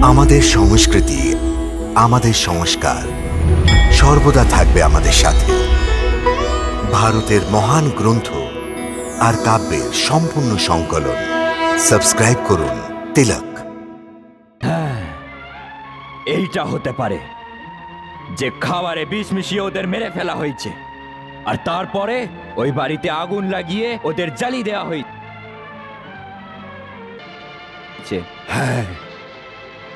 আমাদের সংস্কৃতি, আমাদের সংস্কার সর্বদা থাকবে আমাদের সাথে। ভারতের মহান গ্রন্থ আর কাব্যের সম্পূর্ণ সংকলন। সাবস্ক্রাইব করুন তিলক। হ্যাঁ, এইটা হতে পারে যে খাবারে বিষ মিশিয়ে ওদের মেরে ফেলা হয়েছে, আর তারপরে ওই বাড়িতে আগুন লাগিয়ে ওদের জ্বালিয়ে দেওয়া হয়েছে। হ্যাঁ,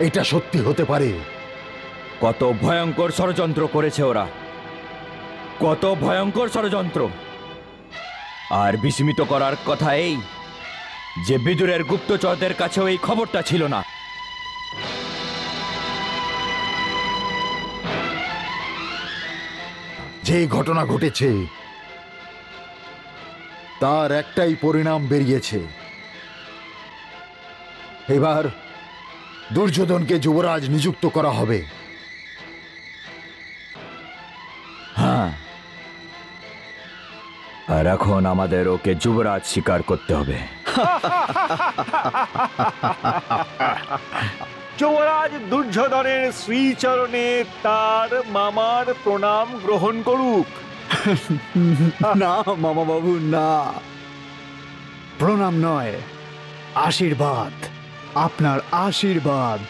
এটা সত্যি হতে পারে। কত ভয়ঙ্কর ষড়যন্ত্র করেছে ওরা, কত ভয়ঙ্কর ষড়যন্ত্র। আর বিস্মিত করার কথা এই যে বিদুরের গুপ্তচরদের কাছেও এই খবরটা ছিল না। যে ঘটনা ঘটেছে তার একটাই পরিণাম বেরিয়েছে। এবার দুর্যোধনকে যুবরাজ নিযুক্ত করা হবে। হ্যাঁ, আর এখন আমাদের ওকে যুবরাজ স্বীকার করতে হবে। যুবরাজ দুর্যোধনের শ্রীচরণে তার মামার প্রণাম গ্রহণ করুক। না মামা বাবু, না, প্রণাম নয়, আশীর্বাদ, আপনার আশীর্বাদ।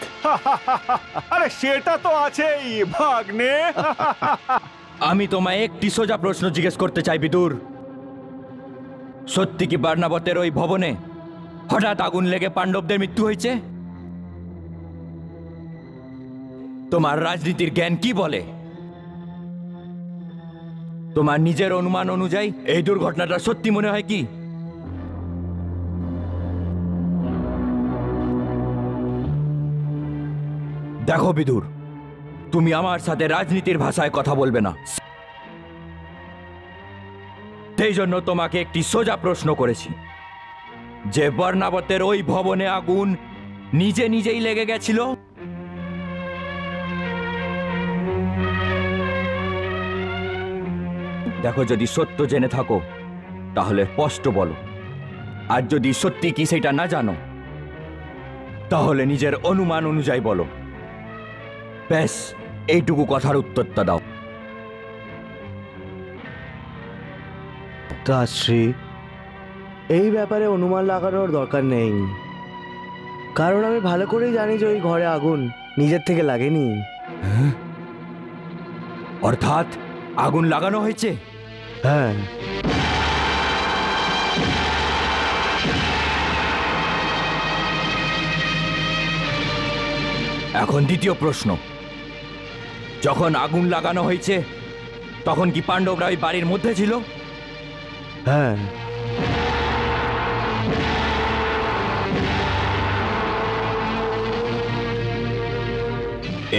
আরে সেটা তো আছেই ভাগ্নে। আমি তোমায় একটি সোজা প্রশ্ন জিজ্ঞেস করতে চাই বিদুর। সত্যি কি বার্নাবতের ওই ভবনে হঠাৎ আগুন লেগে পাণ্ডবদের মৃত্যু হয়েছে? তোমার রাজনীতির জ্ঞান কি বলে? তোমার নিজের অনুমান অনুযায়ী এই দুর্ঘটনাটা সত্যি মনে হয় কি? দেখো বিদুর, তুমি আমার সাথে রাজনীতির ভাষায় কথা বলবে না। সেই জন্য তোমাকে একটি সোজা প্রশ্ন করেছি যে বর্ণাবতের ওই ভবনে আগুন নিজে নিজেই লেগে গেছিল? দেখো, যদি সত্য জেনে থাকো তাহলে স্পষ্ট বলো, আর যদি সত্যি কি সেটা না জানো তাহলে নিজের অনুমান অনুযায়ী বলো। ব্যাস, এইটুকু কথার উত্তরটা দাও। তাশ্রী, এই ব্যাপারে অনুমান লাগানোর দরকার নেই, কারণ আমি ভালো করেই জানি যে ওই ঘরে আগুন নিজের থেকে লাগেনি। অর্থাৎ আগুন লাগানো হয়েছে? হ্যাঁ। এখন দ্বিতীয় প্রশ্ন, যখন আগুন লাগানো হয়েছে তখন কি পাণ্ডবরা ওই বাড়ির মধ্যে ছিল? হ্যাঁ।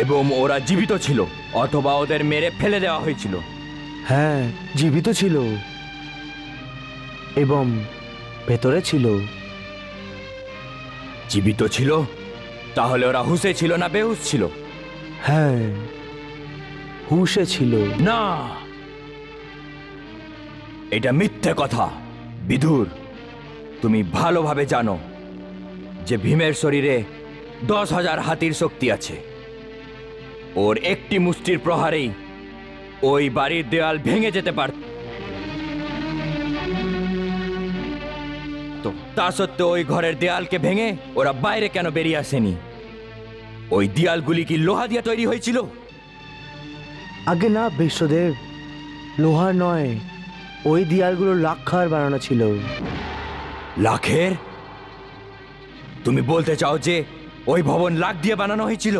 এবং ওরা জীবিত ছিল অথবা ওদের মেরে ফেলে দেওয়া হয়েছিল? হ্যাঁ, জীবিত ছিল এবং ভেতরে ছিল। জীবিত ছিল? তাহলে ওরা হুঁশে ছিল না বেহুশ ছিল? হ্যাঁ, হুঁশে ছিল। না, এটা মিথ্যে কথা। বিদুর, তুমি ভালোভাবে জানো যে ভীমের শরীরে 10,000 হাতির শক্তি আছে। ওর একটি মুষ্টির প্রহারেই ওই বাড়ির দেওয়াল ভেঙে যেতে পারত। তা সত্ত্বেও ওই ঘরের দেয়ালকে ভেঙে ওরা বাইরে কেন বেরিয়ে আসেনি? ওই দেয়ালগুলি কি লোহা দিয়ে তৈরি হয়েছিল? আগে না বিশ্বদেব, লোহার নয়, ওই দেয়ালগুলো লাক্ষার বানানো ছিল। লাখের? তুমি বলতে চাও যে ওই ভবন লাখ দিয়ে বানানো হয়েছিল?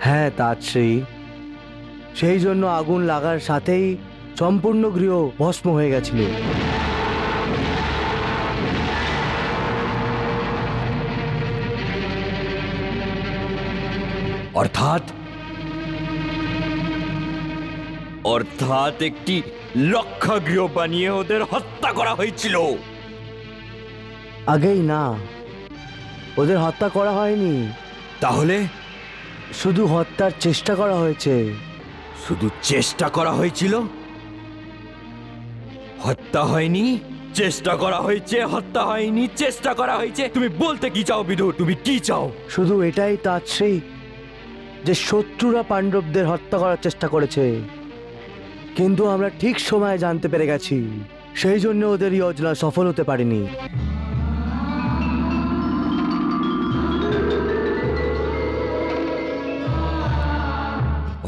হ্যাঁ তাশ্রী, সেই জন্য আগুন লাগার সাথেই সম্পূর্ণ গৃহ ভস্ম হয়ে গেছিল। অর্থাৎ অর্থাৎ একটি লক্ষাগৃহ বানিয়ে ওদের হত্যা করা হয়েছিল? আগেই না, ওদের হত্যা করা হয়নি। তাহলে? শুধু হত্যার চেষ্টা করা হয়েছে। শুধু চেষ্টা করা হয়েছিল, হত্যা হয়নি? চেষ্টা করা হয়েছে, হত্যা হয়নি, চেষ্টা করা হয়েছে। তুমি বলতে কি চাও বিদুর? তুমি কি চাও? শুধু এটাই তাৎশ্রী যে শত্রুরা পাণ্ডবদের হত্যা করার চেষ্টা করেছে, কিন্তু আমরা ঠিক সময়ে জানতে পেরে গেছি, সেই জন্য ওদের যোজনা সফল হতে পারেনি।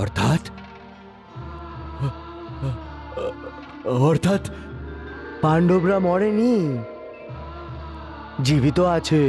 অর্থাৎ অর্থাৎ পাণ্ডবরা মরেনি, জীবিত আছে।